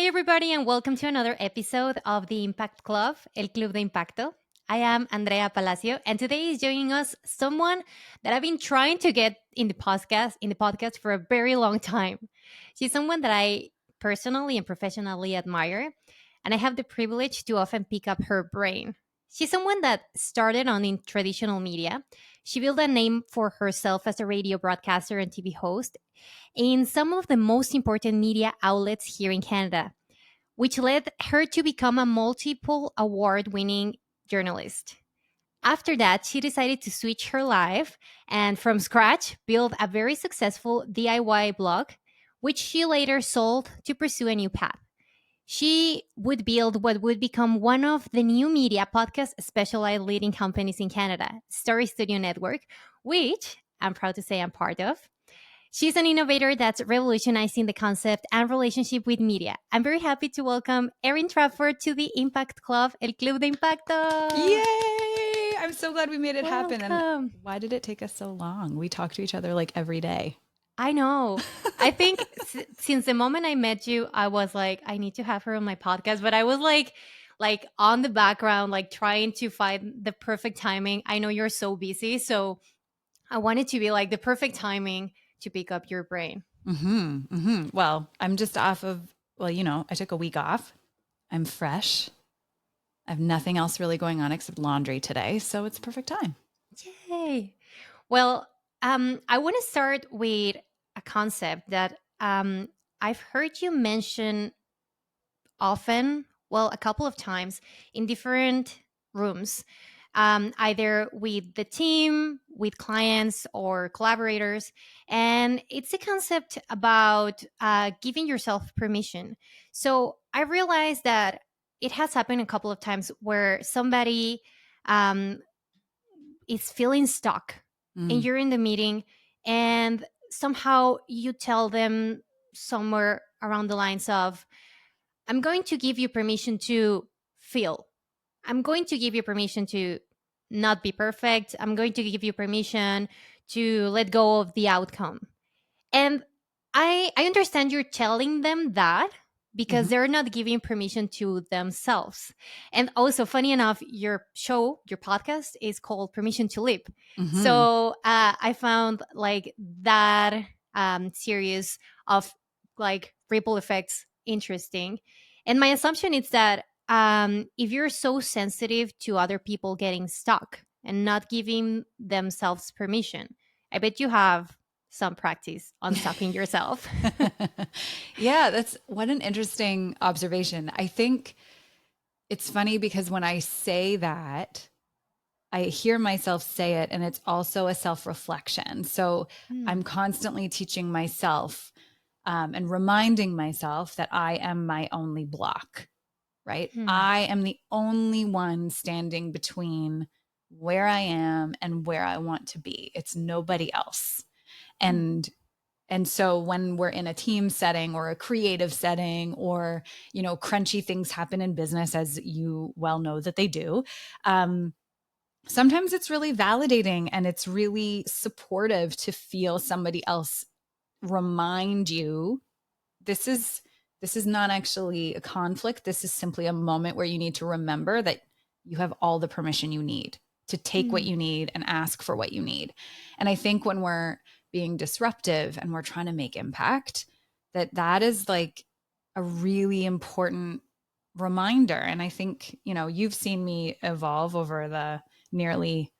Hi, everybody, and welcome to another episode of the Impact Club, El Club de Impacto. I am Andrea Palacio, and today is joining us someone that I've been trying to get in the podcast for a very long time. She's someone that I personally and professionally admire, and I have the privilege to often pick up her brain. She's someone that started on in traditional media. She built a name for herself as a radio broadcaster and TV host in some of the most important media outlets here in Canada, which led her to become a multiple award winning journalist. After that, she decided to switch her life and from scratch build a very successful DIY blog, which she later sold to pursue a new path. She would build what would become one of the new media podcast specialized leading companies in Canada, Story Studio Network, which I'm proud to say I'm part of. She's an innovator that's revolutionizing the concept and relationship with media. I'm very happy to welcome Erin Trafford to the Impact Club, El Club de Impacto. Yay! I'm so glad we made it happen. And Welcome. why did it take us so long? We talk to each other like every day. I know. I think since the moment I met you, I was like, I need to have her on my podcast. But I was like on the background, like trying to find the perfect timing. I know you're so busy, so I wanted to be like the perfect timing to pick up your brain. Well, I'm just I took a week off. I'm fresh. I have nothing else really going on except laundry today. So it's perfect time. Yay. Well, I want to start with a concept that I've heard you mention often, well, a couple of times in different rooms, either with the team, with clients, or collaborators. And it's a concept about giving yourself permission. So I realized that it has happened a couple of times where somebody um, is feeling stuck and Mm. you're in the meeting and somehow you tell them somewhere around the lines of, I'm going to give you permission to feel. I'm going to give you permission to not be perfect. I'm going to give you permission to let go of the outcome. And I understand you're telling them that because Mhm. they're not giving permission to themselves. And also, funny enough, your show, your podcast is called Permission to Live. Mhm. So I found like that series of like ripple effects interesting. And my assumption is that if you're so sensitive to other people getting stuck and not giving themselves permission, I bet you have some practice on sucking yourself. Yeah, that's what an interesting observation. I think it's funny because when I say that, I hear myself say it, and it's also a self reflection. So Hmm. I'm constantly teaching myself and reminding myself that I am my only block, right? Hmm. I am the only one standing between where I am and where I want to be. It's nobody else. Hmm. And so when we're in a team setting or a creative setting, or crunchy things happen in business, as you well know that they do, sometimes it's really validating and it's really supportive to feel somebody else remind you this is not actually a conflict. This is simply a moment where you need to remember that you have all the permission you need to take what Hmm. you need and ask for what you need. And I think when we're being disruptive and we're trying to make impact, that is like a really important reminder. And I think, you've seen me evolve over the nearly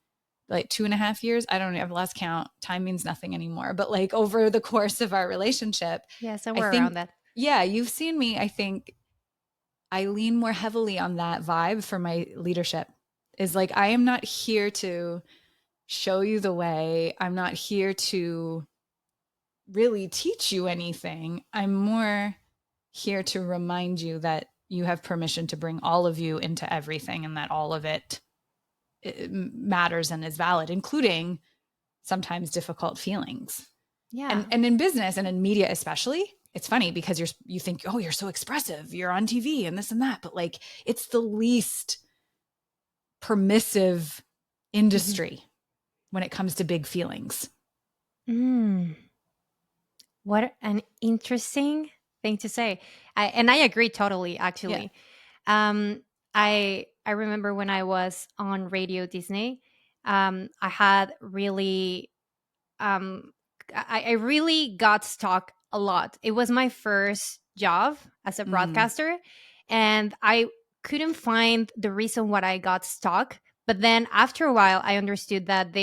like 2.5 years. I don't know, I've lost count. Time means nothing anymore. But like over the course of our relationship, Yeah, I somewhere around think, that. yeah, you've seen me. I think I lean more heavily on that vibe for my leadership. Is like, I am not here to show you the way. I'm not here to really teach you anything. I'm more here to remind you that you have permission to bring all of you into everything, and that all of it matters and is valid, including sometimes difficult feelings. And Yeah. and in business and in media especially, it's funny because you think, oh, you're so expressive, you're on TV and this and that, but like it's the least permissive Mhm. industry when it comes to big feelings. Mm. What an interesting. thing to say. And I agree totally, Yeah. actually. Um, I remember when I was on Radio Disney, I had really um, I really got stuck a lot. It was my first job as a Mm, broadcaster, and I couldn't find the reason why I got stuck. But then after a while, I understood that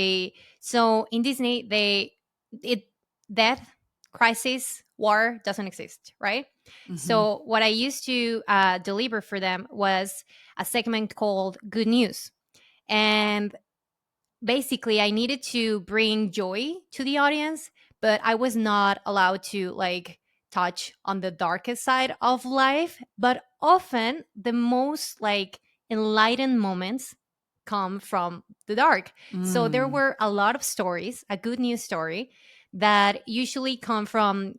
so in Disney, it, death, crisis, war doesn't exist, right? hmm So what I used to deliver for them was a segment called Good News. And basically I needed to bring joy to the audience, but I was not allowed to like touch on the darkest side of life. But often the most like enlightened moments come from the dark. So there Mm, were a lot of stories, a good news story that usually come from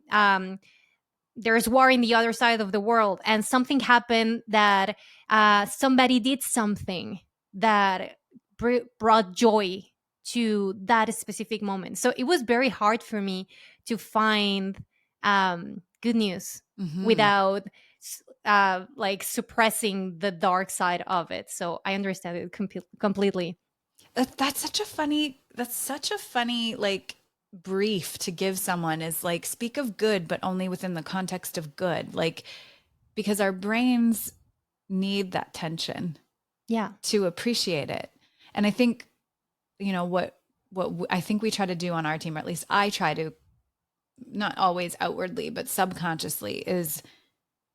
there's war in the other side of the world, and something happened that somebody did something that brought joy to that specific moment. So it was very hard for me to find good news hmm without like suppressing the dark side of it. So I understand it completely. That's such a funny like brief to give someone is like speak of good, but only within the context of good. Like, because our brains need that tension Yeah. to appreciate it. And I think, I think we try to do on our team, or at least I try to, not always outwardly, but subconsciously, is,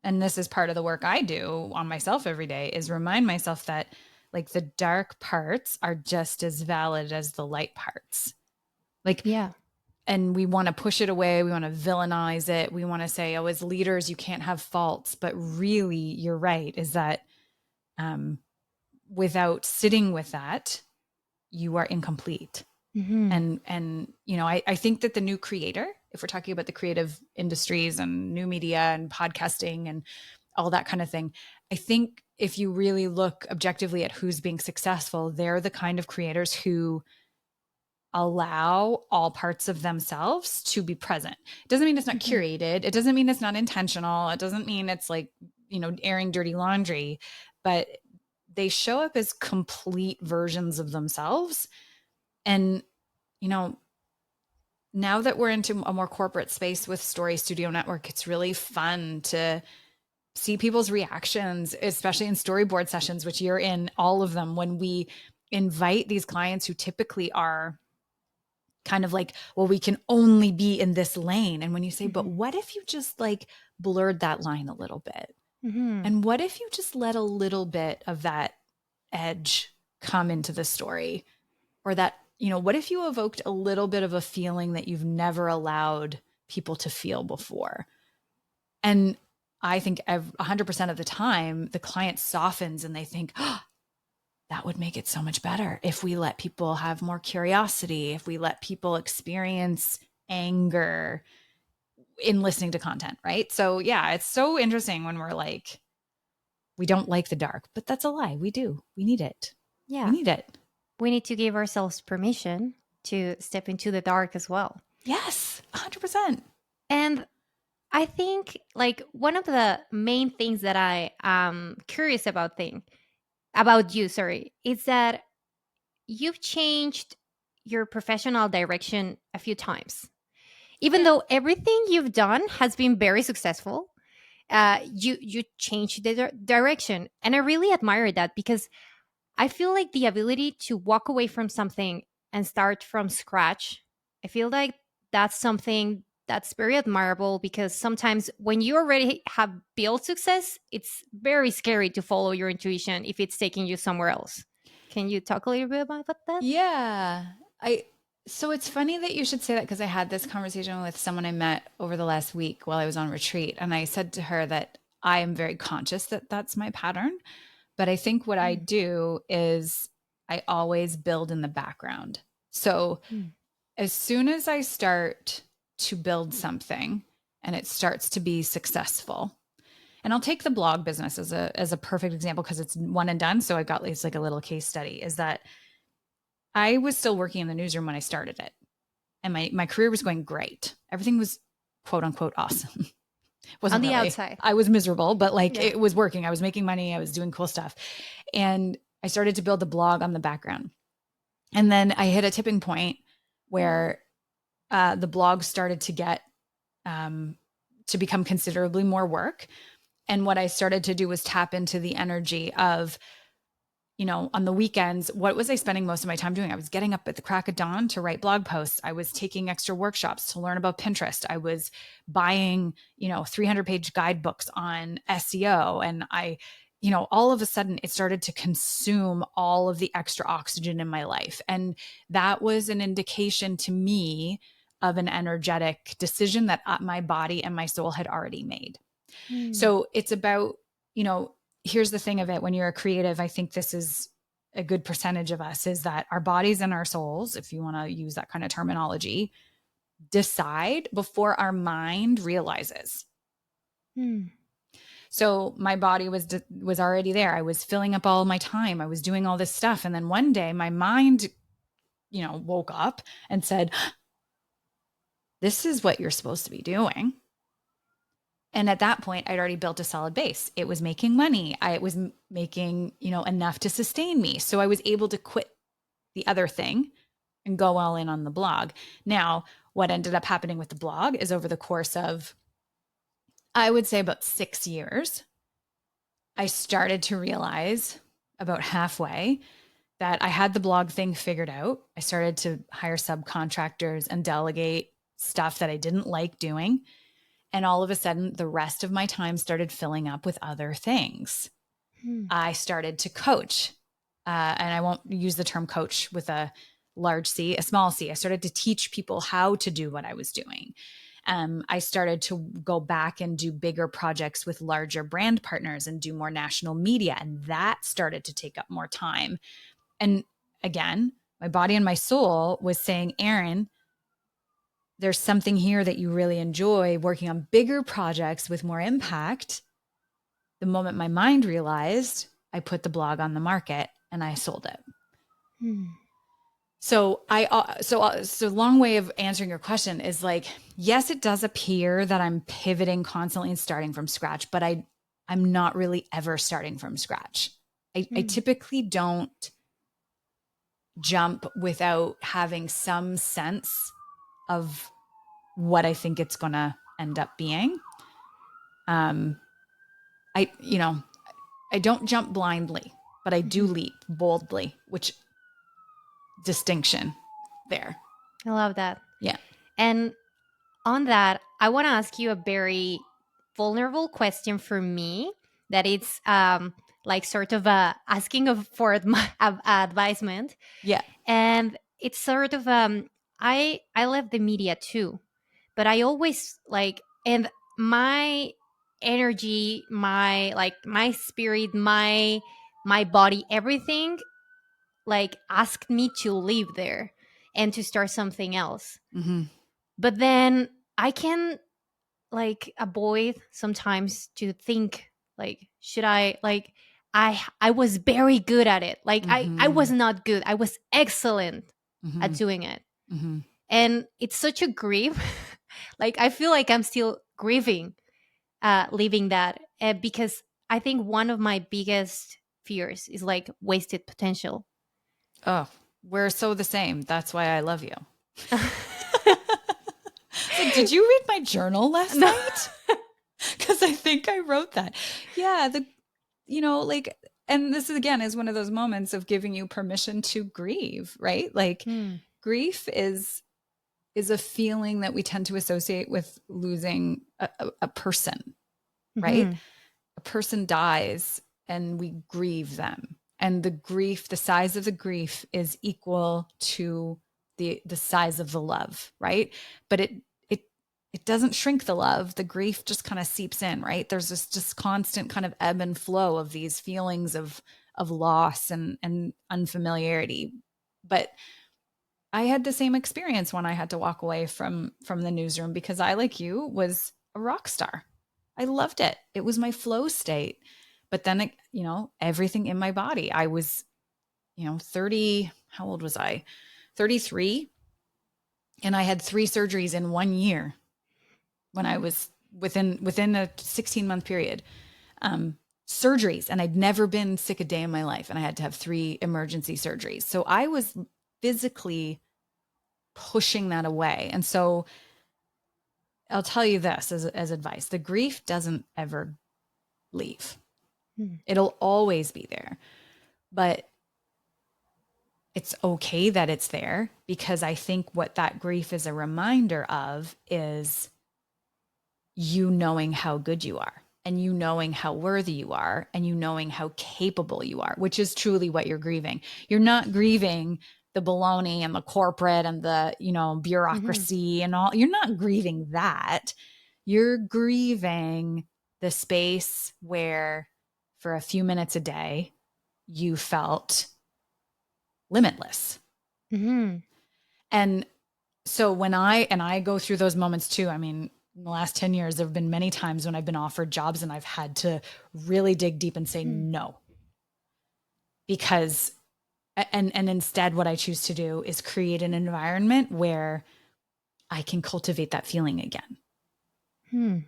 and this is part of the work I do on myself every day, is remind myself that like the dark parts are just as valid as the light parts. Like, Yeah. and we want to push it away. We want to villainize it. We want to say, oh, as leaders, you can't have faults. But really, you're right, is that um, without sitting with that, you are incomplete. Hmm. And I think that the new creator, if we're talking about the creative industries and new media and podcasting and all that kind of thing, I think if you really look objectively at who's being successful, they're the kind of creators who allow all parts of themselves to be present. It doesn't mean it's not Hmm. curated. It doesn't mean it's not intentional. It doesn't mean it's like, airing dirty laundry, but they show up as complete versions of themselves. And, you know, now that we're into a more corporate space with Story Studio Network, it's really fun to see people's reactions, especially in storyboard sessions, which you're in all of them, when we invite these clients who typically are kind of like, well, we can only be in this lane. And when you say, but Hmm. what if you just like blurred that line a little bit? Hmm. And what if you just let a little bit of that edge come into the story? Or that, what if you evoked a little bit of a feeling that you've never allowed people to feel before? And I think 100% of the time, the client softens and they think, oh, that would make it so much better if we let people have more curiosity, if we let people experience anger in listening to content, right? So, yeah, it's so interesting when we're like, we don't like the dark, but that's a lie. We do. We need it. We Yeah. need it. We need to give ourselves permission to step into the dark as well. Yes, 100%. And I think like one of the main things that I am curious about you, sorry, is that you've changed your professional direction a few times. Even Yeah. though everything you've done has been very successful, you changed the direction, and I really admire that because I feel like the ability to walk away from something and start from scratch, I feel like that's something that's very admirable because sometimes when you already have built success, it's very scary to follow your intuition if it's taking you somewhere else. Can you talk a little bit about that? Yeah. I So it's funny that you should say that, because I had this conversation with someone I met over the last week while I was on retreat, and I said to her that I am very conscious that that's my pattern, but I think what I Mm, do is I always build in the background. So mm, as soon as I start to build something and it starts to be successful, and I'll take the blog business as a perfect example because it's one and done. So I got, it's like a little case study, is that I was still working in the newsroom when I started it, and my career was going great. Everything was quote unquote awesome. Wasn't On the really. outside. I was miserable, but like Yeah. it was working. I was making money. I was doing cool stuff. And I started to build the blog on the background. And then I hit a tipping point where the blog started to get to become considerably more work. And what I started to do was tap into the energy of, on the weekends, what was I spending most of my time doing? I was getting up at the crack of dawn to write blog posts. I was taking extra workshops to learn about Pinterest. I was buying, 300-page guidebooks on SEO. And all of a sudden it started to consume all of the extra oxygen in my life. And that was an indication to me of an energetic decision that my body and my soul had already made. So it's about, here's the thing of it. When you're a creative, I think this is a good percentage of us, is that our bodies and our souls, if you want to use that kind of terminology, decide before our mind realizes. So my body was already there. I was filling up all my time. I was doing all this stuff. And then one day my mind, woke up and said, this is what you're supposed to be doing. And at that point, I'd already built a solid base. It was making money. It was making, enough to sustain me. So I was able to quit the other thing and go all in on the blog. Now, what ended up happening with the blog is over the course of, I would say about 6 years, I started to realize about halfway that I had the blog thing figured out. I started to hire subcontractors and delegate stuff that I didn't like doing. And all of a sudden, the rest of my time started filling up with other things. I started to coach. And I won't use the term coach with a large C, a small c. I started to teach people how to do what I was doing. I started to go back and do bigger projects with larger brand partners and do more national media. And that started to take up more time. And again, my body and my soul was saying, Erin, there's something here that you really enjoy, working on bigger projects with more impact. The moment my mind realized, I put the blog on the market and I sold it. So long way of answering your question is like, yes, it does appear that I'm pivoting constantly and starting from scratch, but I'm not really ever starting from scratch. I typically don't jump without having some sense of what I think it's going to end up being. I don't jump blindly, but I do leap boldly, which distinction there. I love that. Yeah. And on that, I want to ask you a very vulnerable question for me that it's like sort of asking for advisement. Yeah. And it's sort of I love the media too, but I always and my energy, my spirit, my body, everything asked me to leave there and to start something else. But then I can avoid sometimes to think should I I was very good at it. I was not good. I was excellent at doing it. And it's such a grief. I feel like I'm still grieving leaving that because I think one of my biggest fears is wasted potential. Oh, we're so the same. That's why I love you. Did you read my journal last night? Because I think I wrote that. Yeah. And this is one of those moments of giving you permission to grieve, right? Grief is a feeling that we tend to associate with losing a person, right? A person dies and we grieve them. And the size of the grief is equal to the size of the love, right? But it doesn't shrink the love. The grief just kind of seeps in, right? There's this just constant kind of ebb and flow of these feelings of loss and unfamiliarity. But I had the same experience when I had to walk away from the newsroom because I, like you, was a rock star. I loved it. It was my flow state. But then, everything in my body, I was, 30, how old was I? 33. And I had 3 surgeries in 1 year when I was within a 16-month period. Surgeries, and I'd never been sick a day in my life, and I had to have 3 emergency surgeries. So I was physically pushing that away. And so I'll tell you this as advice: the grief doesn't ever leave. It'll always be there, but it's okay that it's there, because I think what that grief is a reminder of is you knowing how good you are, and you knowing how worthy you are, and you knowing how capable you are, which is truly what you're grieving. You're not grieving the baloney and the corporate and the, bureaucracy and all. You're not grieving that. You're grieving the space where for a few minutes a day, you felt limitless. And so when I go through those moments too, I mean, in the last 10 years, there have been many times when I've been offered jobs and I've had to really dig deep and say no. Because, and instead what I choose to do is create an environment where I can cultivate that feeling again.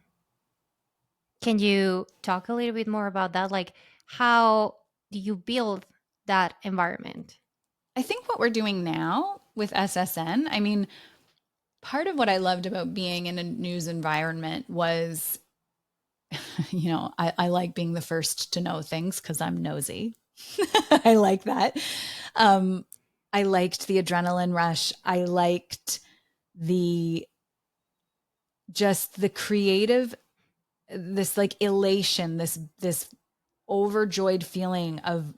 Can you talk a little bit more about that? Like, how do you build that environment? I think what we're doing now with SSN, I mean, part of what I loved about being in a news environment was, I like being the first to know things because I'm nosy. I like that. I liked the adrenaline rush. I liked just the creative, this like elation, this overjoyed feeling of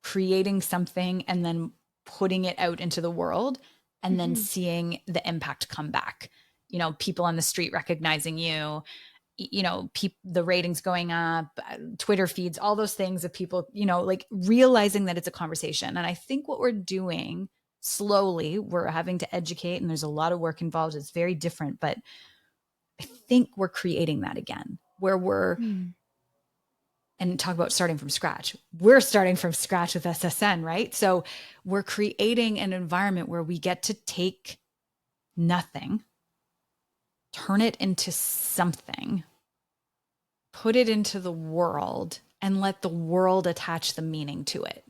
creating something and then putting it out into the world and then seeing the impact come back. People on the street recognizing you, the ratings going up, Twitter feeds, all those things of people, like realizing that it's a conversation. And I think what we're doing slowly, we're having to educate, and there's a lot of work involved. It's very different, but I think we're creating that again, where we're, and talk about starting from scratch. We're starting from scratch with SSN, right? So we're creating an environment where we get to take nothing, turn it into something, put it into the world, and let the world attach the meaning to it.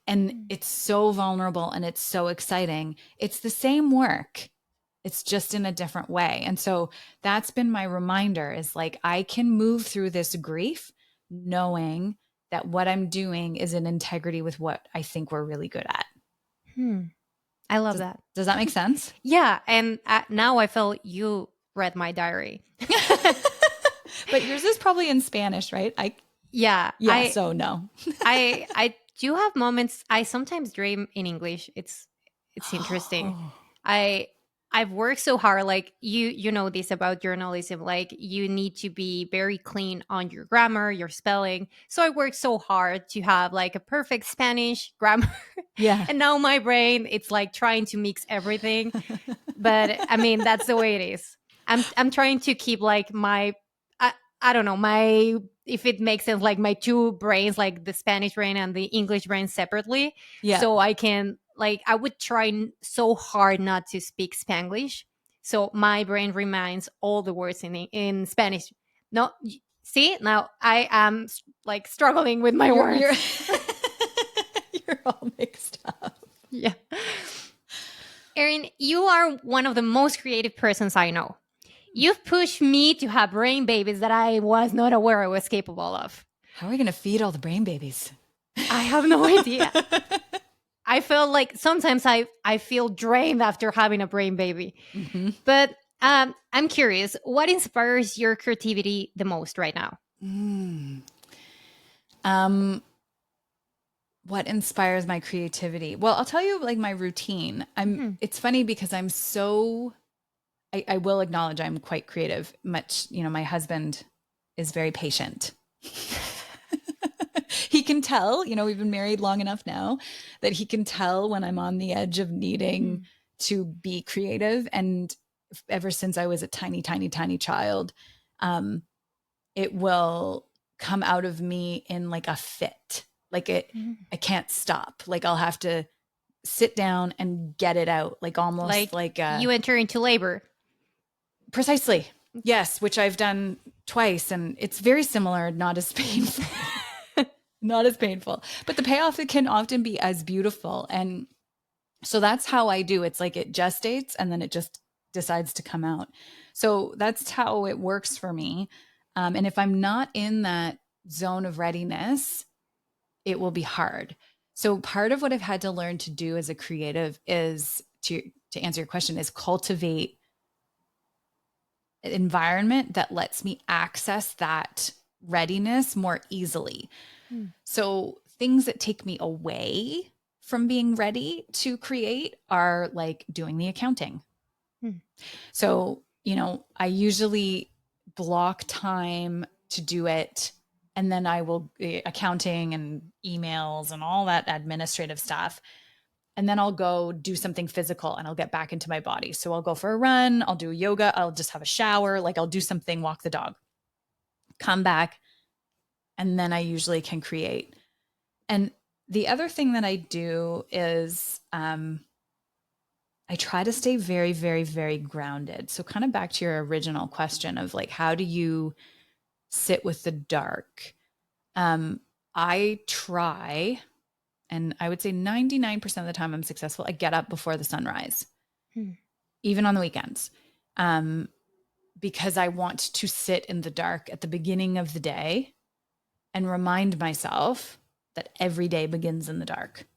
And it's so vulnerable and it's so exciting. It's the same work. It's just in a different way. And so that's been my reminder, is like, I can move through this grief knowing that what I'm doing is in integrity with what I think we're really good at. I love that. Does that make sense? Yeah. And now I feel you read my diary. But yours is probably in Spanish, right? So no. I do have moments. I sometimes dream in English. It's interesting. I've worked so hard. Like you know this about journalism. Like you need to be very clean on your grammar, your spelling. So I worked so hard to have like a perfect Spanish grammar. Yeah. And now my brain, it's like trying to mix everything. But I mean, that's the way it is. I'm trying to keep like I don't know, if it makes sense, like my 2 brains, like the Spanish brain and the English brain separately. Yeah. So I can, like, I would try so hard not to speak Spanglish. So my brain reminds all the words in Spanish. No, see, now I am like struggling with my words. You're all mixed up. Yeah. Erin, you are one of the most creative persons I know. You've pushed me to have brain babies that I was not aware I was capable of. How are we going to feed all the brain babies? I have no idea. I feel like sometimes I feel drained after having a brain baby. But I'm curious, what inspires your creativity the most right now? What inspires my creativity? Well, I'll tell you, like, my routine. It's funny because I will acknowledge I'm quite creative. My husband is very patient. He can tell, we've been married long enough now that he can tell when I'm on the edge of needing to be creative. And ever since I was a tiny, tiny, tiny child, it will come out of me in like a fit. Like I can't stop. Like I'll have to sit down and get it out. Like almost like you enter into labor. Precisely. Yes, which I've done twice, and it's very similar, not as painful. Not as painful, but the payoff can often be as beautiful. And so that's how I do. It's like it gestates and then it just decides to come out. So that's how it works for me. And if I'm not in that zone of readiness, it will be hard. So part of what I've had to learn to do as a creative is to answer your question, is cultivate an environment that lets me access that readiness more easily. So things that take me away from being ready to create are like doing the accounting. So, I usually block time to do it. And then I will accounting and emails and all that administrative stuff. And then I'll go do something physical and I'll get back into my body. So I'll go for a run, I'll do yoga, I'll just have a shower, like I'll do something, walk the dog, come back, and then I usually can create. And the other thing that I do is I try to stay very, very, very grounded. So kind of back to your original question of like, how do you sit with the dark? I try, and I would say 99% of the time I'm successful. I get up before the sunrise, even on the weekends, because I want to sit in the dark at the beginning of the day and remind myself that every day begins in the dark.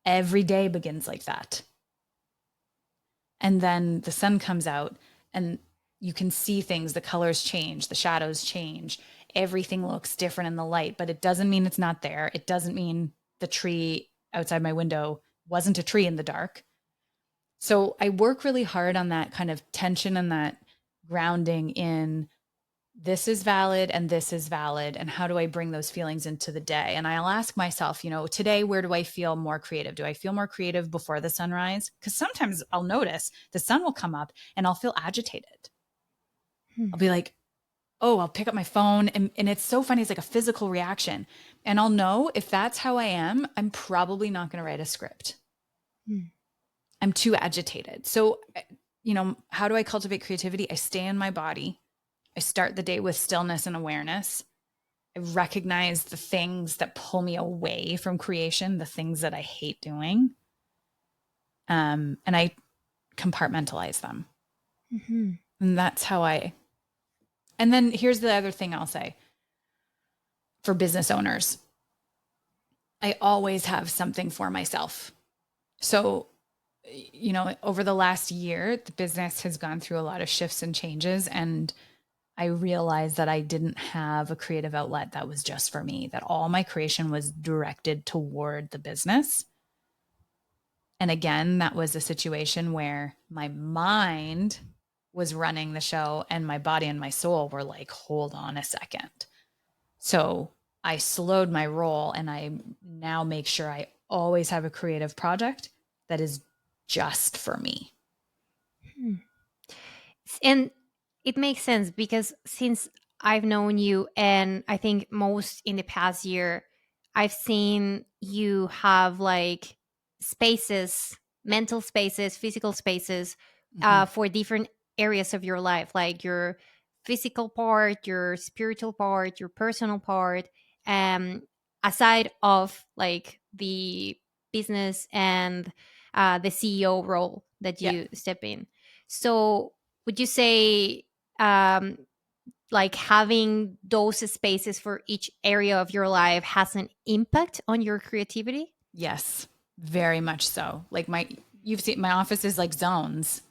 Every day begins like that. And then the sun comes out and you can see things, the colors change, the shadows change. Everything looks different in the light, but it doesn't mean it's not there. It doesn't mean the tree outside my window wasn't a tree in the dark. So I work really hard on that kind of tension and that grounding in this is valid and this is valid. And how do I bring those feelings into the day? And I'll ask myself, today, where do I feel more creative? Do I feel more creative before the sunrise? Because sometimes I'll notice the sun will come up and I'll feel agitated. I'll be like, oh, I'll pick up my phone. And it's so funny. It's like a physical reaction. And I'll know if that's how I am, I'm probably not going to write a script. I'm too agitated. So, how do I cultivate creativity? I stay in my body. I start the day with stillness and awareness. I recognize the things that pull me away from creation, the things that I hate doing. And I compartmentalize them. And that's how and then here's the other thing I'll say for business owners. I always have something for myself. So, over the last year, the business has gone through a lot of shifts and changes, and I realized that I didn't have a creative outlet that was just for me, that all my creation was directed toward the business. And again, that was a situation where my mind was running the show and my body and my soul were like, hold on a second. So I slowed my roll and I now make sure I always have a creative project that is just for me. And it makes sense because since I've known you, and I think most in the past year, I've seen you have like spaces, mental spaces, physical spaces for different areas of your life, like your physical part, your spiritual part, your personal part, aside of like the business and the CEO role that you step in. So would you say um, like having those spaces for each area of your life has an impact on your creativity? Yes, very much so. Like you've seen my office is like zones.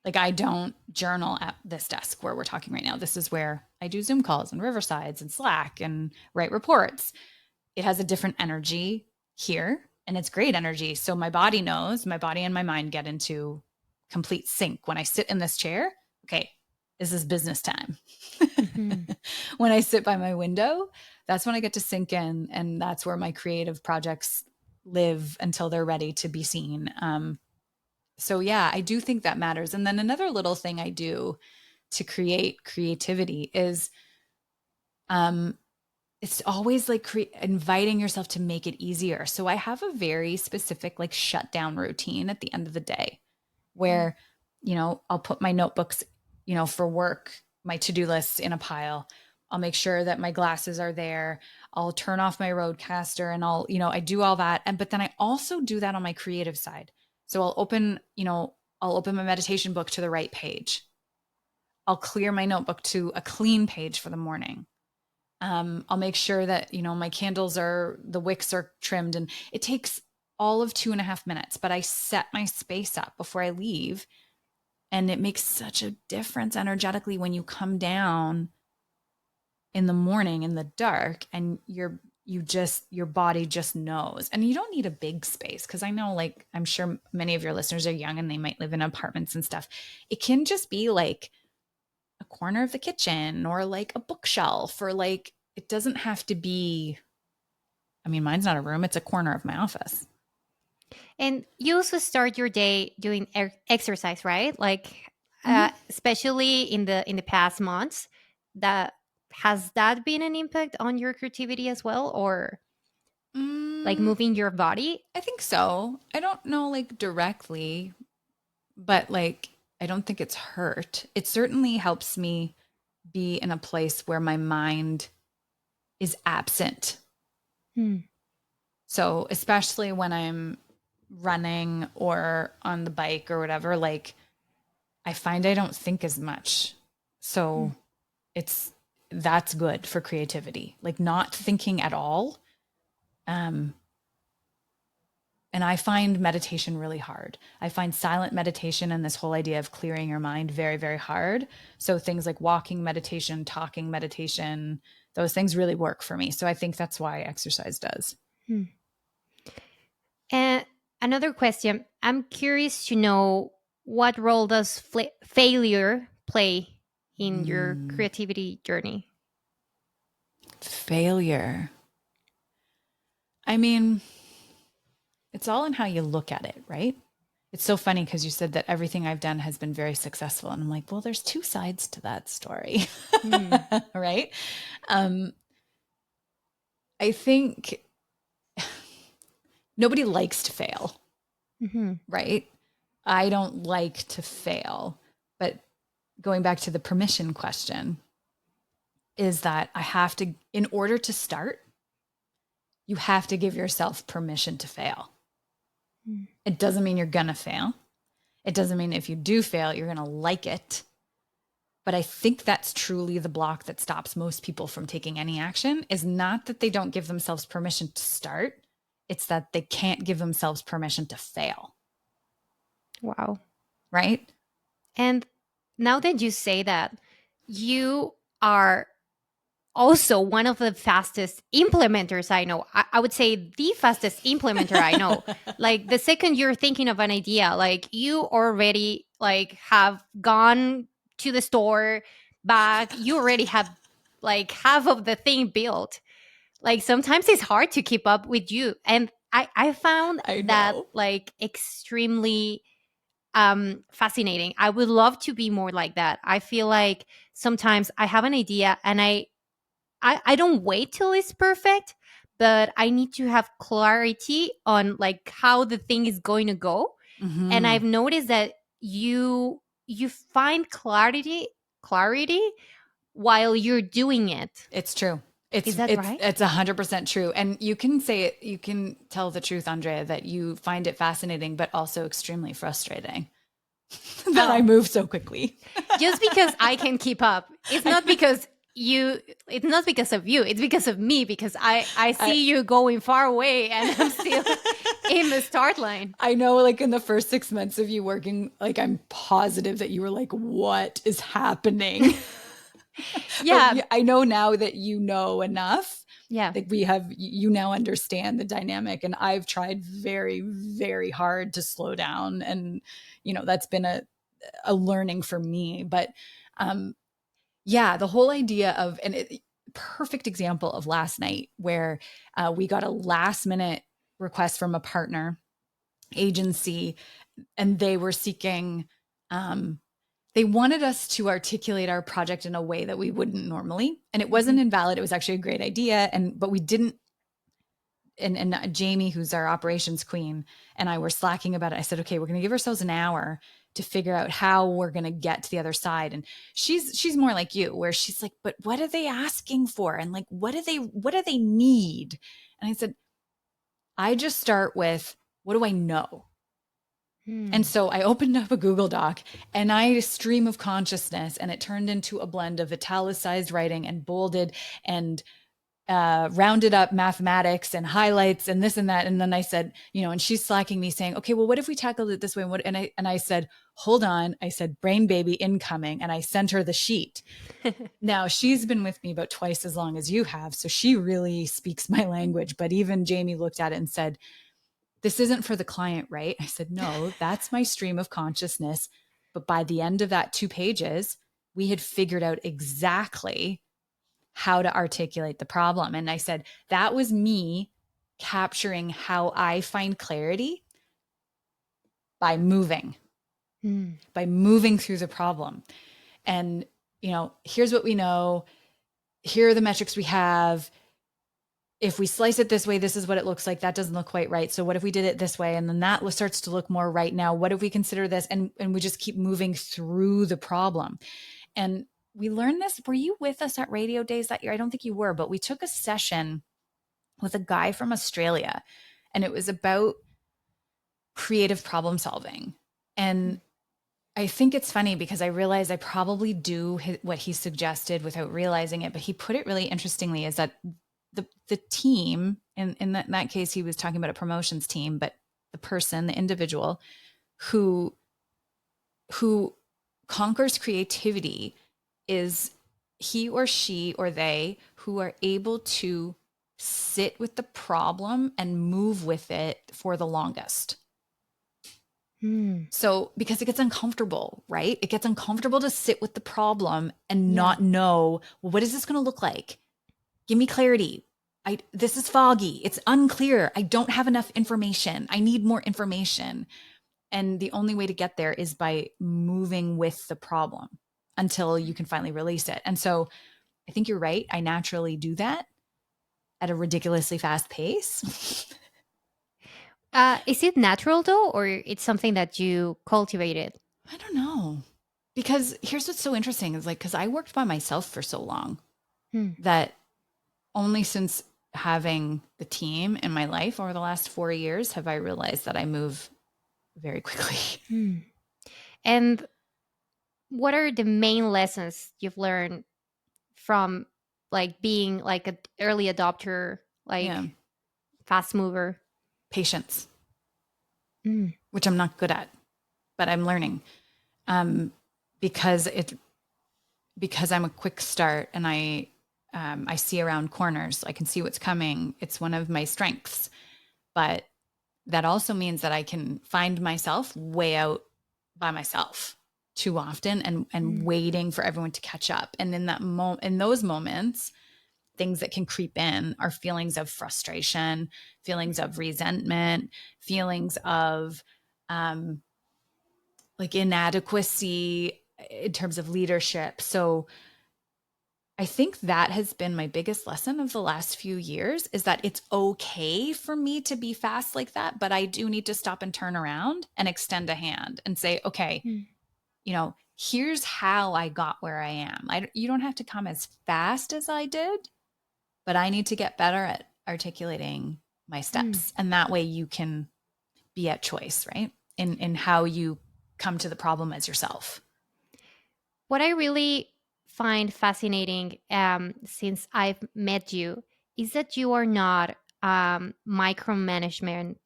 Like I don't journal at this desk where we're talking right now. This is where I do Zoom calls and Riversides and Slack and write reports. It has a different energy here and it's great energy. So my body knows, my body and my mind get into complete sync. When I sit in this chair, okay, this is business time. When I sit by my window, that's when I get to sink in. And that's where my creative projects live until they're ready to be seen. So yeah, I do think that matters. And then another little thing I do to create creativity is it's always like inviting yourself to make it easier. So I have a very specific like shutdown routine at the end of the day where, I'll put my notebooks for work, my to-do lists in a pile. I'll make sure that my glasses are there. I'll turn off my roadcaster and I do all that. But then I also do that on my creative side. So I'll open my meditation book to the right page. I'll clear my notebook to a clean page for the morning. I'll make sure that, my candles the wicks are trimmed, and it takes all of 2.5 minutes, but I set my space up before I leave. And it makes such a difference energetically when you come down in the morning in the dark and your body just knows. And you don't need a big space, because I know, like, I'm sure many of your listeners are young and they might live in apartments and stuff. It can just be like a corner of the kitchen or like a bookshelf, or like, it doesn't have to be, mine's not a room, it's a corner of my office. And you also start your day doing exercise, right? Like, especially in the past months, has that been an impact on your creativity as well, or like moving your body? I think so. I don't know, like, directly, but like, I don't think it's hurt. It certainly helps me be in a place where my mind is absent. So especially when I'm running or on the bike or whatever, like, I find I don't think as much. So that's good for creativity, like not thinking at all. And I find meditation really hard. I find silent meditation and this whole idea of clearing your mind very, very hard. So things like walking meditation, talking meditation, those things really work for me. So I think that's why exercise does. And another question, I'm curious to know, what role does failure play in your creativity journey? Failure. It's all in how you look at it, right? It's so funny because you said that everything I've done has been very successful. And I'm like, well, there's two sides to that story, right? I think nobody likes to fail, right? I don't like to fail. But going back to the permission question, is that I have to, in order to start, you have to give yourself permission to fail. It doesn't mean you're going to fail. It doesn't mean if you do fail, you're going to like it. But I think that's truly the block that stops most people from taking any action, is not that they don't give themselves permission to start. It's that they can't give themselves permission to fail. Wow. Right? And now that you say that, you are also one of the fastest implementers I know. I would say the fastest implementer I know. Like, the second you're thinking of an idea, like, you already like have gone to the store, back, you already have like half of the thing built. Like, sometimes it's hard to keep up with you. And I found that like extremely fascinating. I would love to be more like that. I feel like sometimes I have an idea and I don't wait till it's perfect, but I need to have clarity on like how the thing is going to go. And I've noticed that you find clarity while you're doing it. It's true. Is that right? It's 100% true. And you can say it, you can tell the truth, Andrea, that you find it fascinating, but also extremely frustrating that I move so quickly. Just because I can keep up. It's not because it's not because of you, it's because of me, because I see you going far away and I'm still in the start line. I know, like, in the first 6 months of you working, like, I'm positive that you were like, what is happening? Yeah. But I know now that you know enough. Yeah. Like, you now understand the dynamic, and I've tried very, very hard to slow down. And, that's been a learning for me. But, yeah, the whole idea of, perfect example of last night where we got a last minute request from a partner agency, and they were seeking, they wanted us to articulate our project in a way that we wouldn't normally. And it wasn't invalid. It was actually a great idea. But we didn't, and Jamie, who's our operations queen, and I were slacking about it. I said, okay, we're going to give ourselves an hour to figure out how we're going to get to the other side. And she's more like you, where she's like, but what are they asking for? And like, what do they need? And I said, I just start with, what do I know? And so I opened up a Google Doc and I stream of consciousness, and it turned into a blend of italicized writing and bolded and rounded up mathematics and highlights and this and that. And then I said, and she's slacking me saying, okay, well, what if we tackled it this way? And I said, hold on. I said, brain baby incoming. And I sent her the sheet. Now she's been with me about twice as long as you have. So she really speaks my language. But even Jamie looked at it and said, this isn't for the client, right? I said, no, that's my stream of consciousness. But by the end of that 2 pages, we had figured out exactly how to articulate the problem. And I said, that was me capturing how I find clarity by moving through the problem. And, here's what we know. Here are the metrics we have. If we slice it this way, this is what it looks like. That doesn't look quite right. So what if we did it this way? And then that starts to look more right now. What if we consider this? And we just keep moving through the problem. And we learned this. Were you with us at Radio Days that year? I don't think you were, but we took a session with a guy from Australia, and it was about creative problem solving. And I think it's funny because I realized I probably do what he suggested without realizing it, but he put it really interestingly, is that the team, and in that case, he was talking about a promotions team, but the person, the individual who conquers creativity is he or she or they who are able to sit with the problem and move with it for the longest. So because it gets uncomfortable, right? It gets uncomfortable to sit with the problem and not know, well, what is this going to look like? Give me clarity. This is foggy. It's unclear. I don't have enough information. I need more information. And the only way to get there is by moving with the problem until you can finally release it. And so I think you're right. I naturally do that at a ridiculously fast pace. Is it natural though, or it's something that you cultivated? I don't know. Because here's what's so interesting is because I worked by myself for so long that only since having the team in my life over the last 4 years have I realized that I move very quickly. And what are the main lessons you've learned from being an early adopter, fast mover? Patience, which I'm not good at, but I'm learning because I'm a quick start and I see around corners. I can see what's coming. It's one of my strengths, but that also means that I can find myself way out by myself too often and waiting for everyone to catch up. And in those moments, things that can creep in are feelings of frustration, feelings of resentment, feelings of inadequacy in terms of leadership. So I think that has been my biggest lesson of the last few years, is that it's okay for me to be fast like that, but I do need to stop and turn around and extend a hand and say, okay, here's how I got where I am. You don't have to come as fast as I did, but I need to get better at articulating my steps. And that way you can be at choice, right? In how you come to the problem as yourself. What I really find fascinating since I've met you is that you are not micromanagement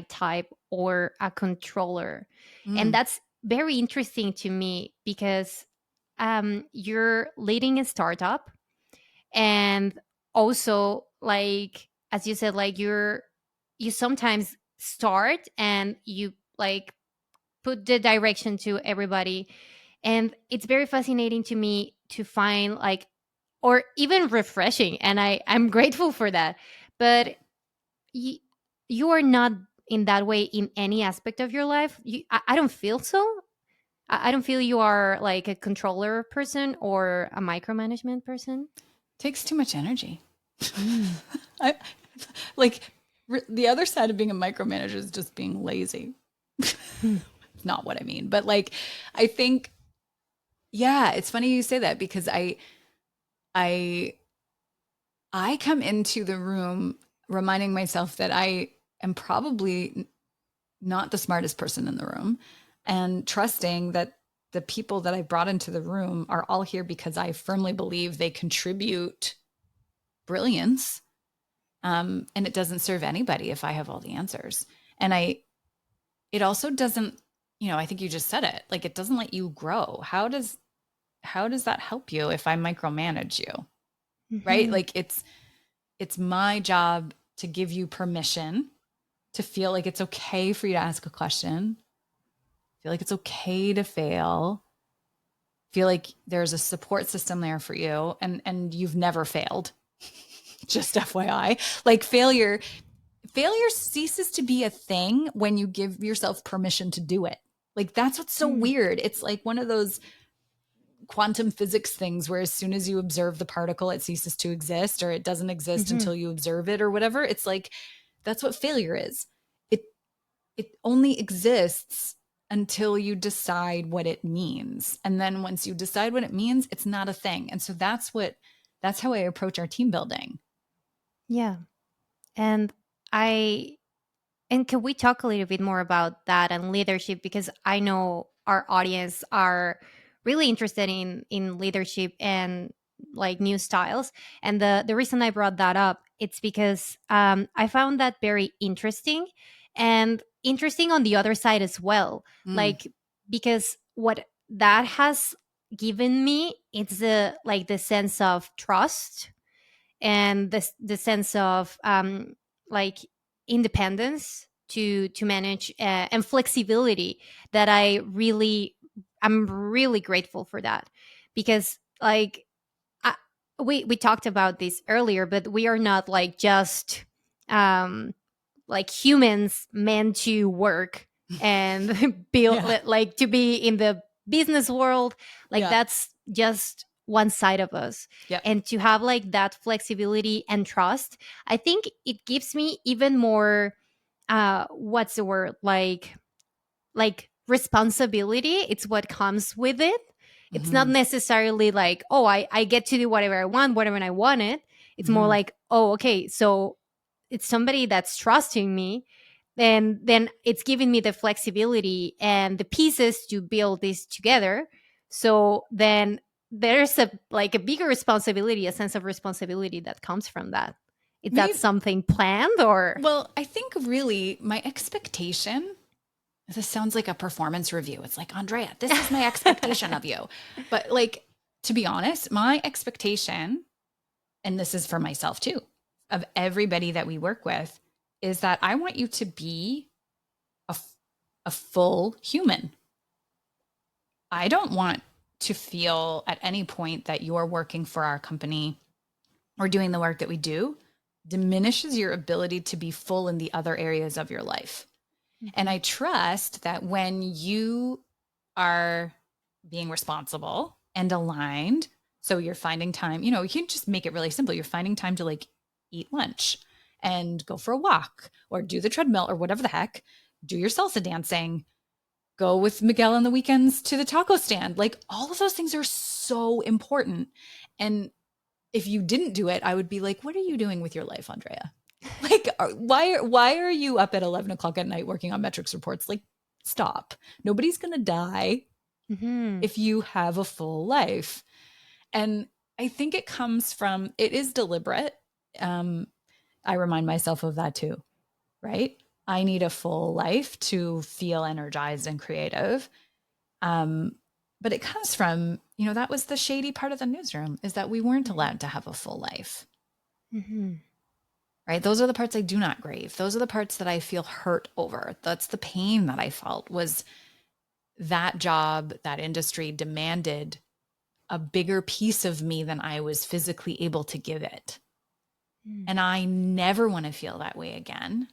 type or a controller. And that's very interesting to me because you're leading a startup, and also as you said, you sometimes start and you put the direction to everybody. And it's very fascinating to me to find or even refreshing, and I'm grateful for that. But you are not in that way in any aspect of your life. I don't feel so. I don't feel you are like a controller person or a micromanagement person. Takes too much energy. The other side of being a micromanager is just being lazy. not what I mean. But like, I think, yeah, it's funny you say that because I come into the room reminding myself that I am probably not the smartest person in the room, and trusting that the people that I brought into the room are all here because I firmly believe they contribute brilliance. And it doesn't serve anybody if I have all the answers. And it also doesn't, I think you just said it, like, it doesn't let you grow. How does that help you if I micromanage you? Right? Mm-hmm. Like, it's my job to give you permission to feel like it's okay for you to ask a question, feel like it's okay to fail, feel like there's a support system there for you, and you've never failed. Just FYI, like, failure ceases to be a thing when you give yourself permission to do it. Like, that's what's so weird. It's like one of those quantum physics things where as soon as you observe the particle, it ceases to exist, or it doesn't exist Mm-hmm. until you observe it, or whatever. It's like, that's what failure is. It only exists until you decide what it means. And then once you decide what it means, it's not a thing. And so that's how I approach our team building. Yeah. And I and can we talk a little bit more about that and leadership, because I know our audience are really interested in leadership and like new styles. And the reason I brought that up, it's because I found that very interesting, and interesting on the other side as well. Mm. Like, because what that has given me, it's the sense of trust, and the sense of like independence to manage, and flexibility, that I'm really grateful for that. Because like, I, we talked about this earlier, but we are not like just um like humans meant to work and build, Yeah. like to be in the business world. Like, Yeah. that's just one side of us. Yep. And to have like that flexibility and trust, I think it gives me even more, what's the word, like responsibility. It's what comes with it. It's not Mm-hmm. necessarily like, oh, I get to do whatever I want, whatever I want it. It's more Mm-hmm. like, oh, okay, so it's somebody that's trusting me, and then it's giving me the flexibility and the pieces to build this together. So then there's a bigger responsibility, a sense of responsibility that comes from that. Is that Maybe, something planned, or? well, I think really my expectation, this sounds like a performance review. It's like, Andrea, this is my expectation of you. But like, to be honest, my expectation, and this is for myself too, of everybody that we work with, is that I want you to be a, a full human. I don't want to feel at any point that you're working for our company or doing the work that we do diminishes your ability to be full in the other areas of your life. And I trust that when you are being responsible and aligned, so you're finding time, you can just make it really simple. You're finding time to like eat lunch and go for a walk or do the treadmill or whatever the heck, do your salsa dancing, go with Miguel on the weekends to the taco stand. Like, all of those things are so important. And if you didn't do it, I would be like, what are you doing with your life, Andrea? Like, why are you up at 11 o'clock at night working on metrics reports? Like, stop. Nobody's going to die Mm-hmm. if you have a full life. And I think it is deliberate. I remind myself of that too, right? I need a full life to feel energized and creative. But it comes from, that was the shady part of the newsroom, is that we weren't allowed to have a full life. Mm-hmm. Right? Those are the parts I do not grieve. Those are the parts that I feel hurt over. That's the pain that I felt, was that job, that industry demanded a bigger piece of me than I was physically able to give it. And I never want to feel that way again.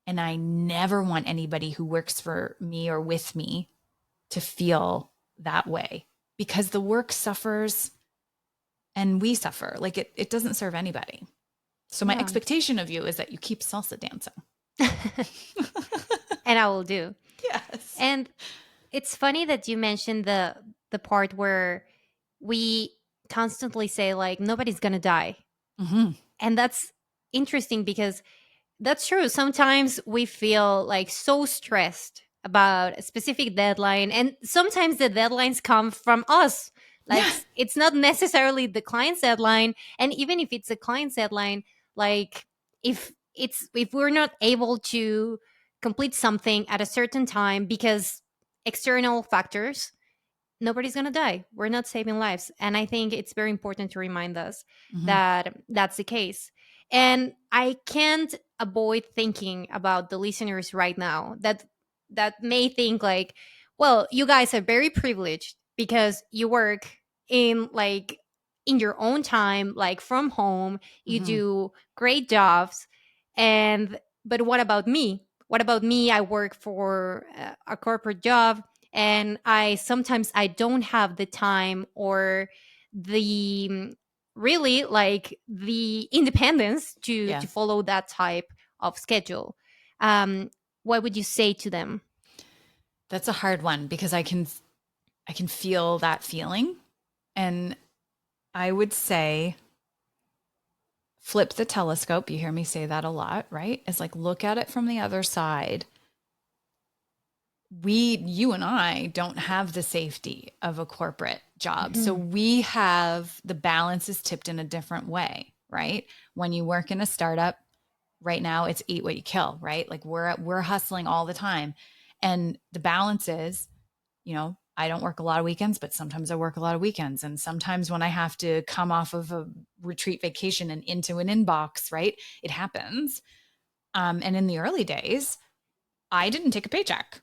And I never want anybody who works for me or with me to feel that way, because the work suffers and we suffer. Like, it doesn't serve anybody. So my Yeah. expectation of you is that you keep salsa dancing. And I will do. Yes. And it's funny that you mentioned the part where we constantly say like nobody's gonna die. Mm-hmm. And that's interesting because that's true. Sometimes we feel like so stressed about a specific deadline, and sometimes the deadlines come from us. Like Yeah. it's not necessarily the client's deadline, and even if it's a client's deadline, like if we're not able to complete something at a certain time because external factors, nobody's going to die. We're not saving lives. And I think it's very important to remind us Mm-hmm. that that's the case. And I can't avoid thinking about the listeners right now that may think like, well, you guys are very privileged because you work in like in your own time, like from home, you Mm-hmm. do great jobs. And but what about me? What about me? I work for a corporate job, and I don't have the time or the really like the independence Yeah. to follow that type of schedule. um what would you say to them? That's a hard one because I can feel that feeling. And I would say flip the telescope. You hear me say that a lot, right? It's like look at it from the other side. You and I don't have the safety of a corporate job. So Mhm. we have the balance is tipped in a different way, right? When you work in a startup, right now it's eat what you kill, right? Like we're hustling all the time. And the balance is, I don't work a lot of weekends, but sometimes I work a lot of weekends. And sometimes when I have to come off of a retreat vacation and into an inbox, right? It happens. And in the early days, I didn't take a paycheck.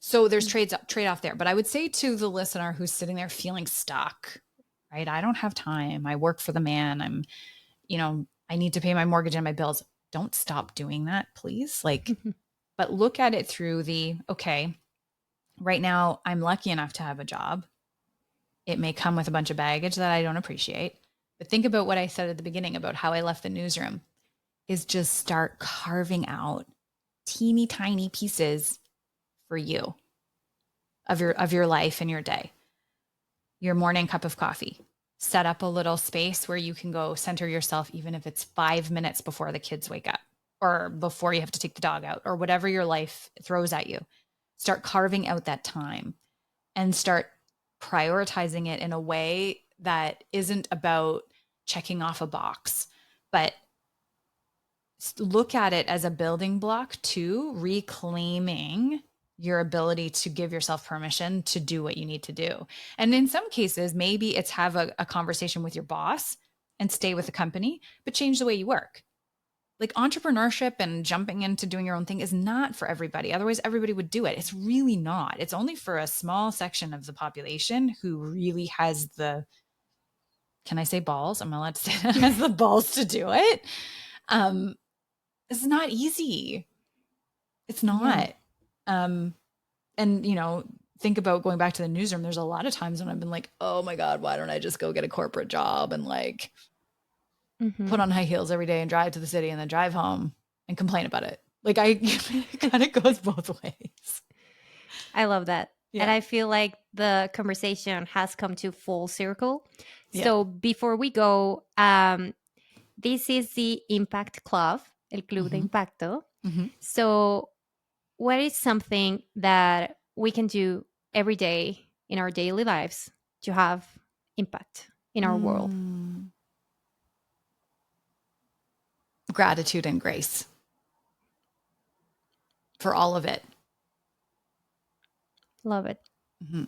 So there's trade off there. But I would say to the listener who's sitting there feeling stuck, right? I don't have time. I work for the man. I need to pay my mortgage and my bills. Don't stop doing that, please. Like, but look at it through okay, right now I'm lucky enough to have a job. It may come with a bunch of baggage that I don't appreciate. But think about what I said at the beginning about how I left the newsroom is just start carving out teeny tiny pieces for you of your life and your day. Your morning cup of coffee. Set up a little space where you can go center yourself, even if it's 5 minutes before the kids wake up or before you have to take the dog out or whatever your life throws at you. Start carving out that time and start prioritizing it in a way that isn't about checking off a box, but look at it as a building block to reclaiming your ability to give yourself permission to do what you need to do. And in some cases, maybe it's have a conversation with your boss and stay with the company, but change the way you work. Like entrepreneurship and jumping into doing your own thing is not for everybody. Otherwise, everybody would do it. It's really not. It's only for a small section of the population who really has can I say balls? I'm allowed to say that, has the balls to do it. Um, it's not easy. It's Yeah. not. Um, and think about going back to the newsroom. There's a lot of times when I've been like, oh my God, why don't I just go get a corporate job and like Hmm. put on high heels every day and drive to the city and then drive home and complain about it. Like it kind of goes both ways. I love that. And Yeah. I feel like the conversation has come to full circle. Yeah. So before we go, this is the Impact Club, el Club de Mm-hmm. Impacto. Mm-hmm. So what is something that we can do every day in our daily lives to have impact in our world? Gratitude and grace for all of it. Love it. Mm-hmm.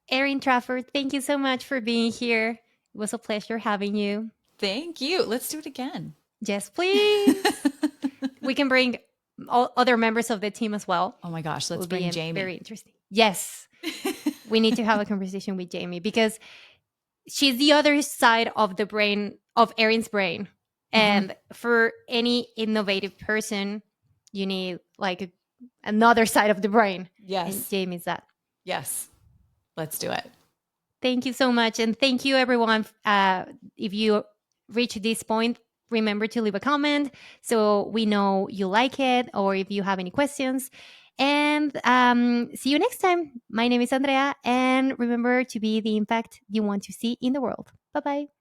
Erin Trafford, thank you so much for being here. It was a pleasure having you. Thank you. Let's do it again. Yes, please. We can bring all other members of the team as well. Oh my gosh, It let's will bring be Jamie. very interesting. Yes, we need to have a conversation with Jamie because she's the other side of the brain of Erin's brain. Mm-hmm. And for any innovative person, you need like another side of the brain. And Yes. Jamie's that. Yes. Let's do it. Thank you so much. And thank you, everyone. If you reach this point, remember to leave a comment so we know you like it or if you have any questions. And see you next time. My name is Andrea, and remember to be the impact you want to see in the world. Bye bye.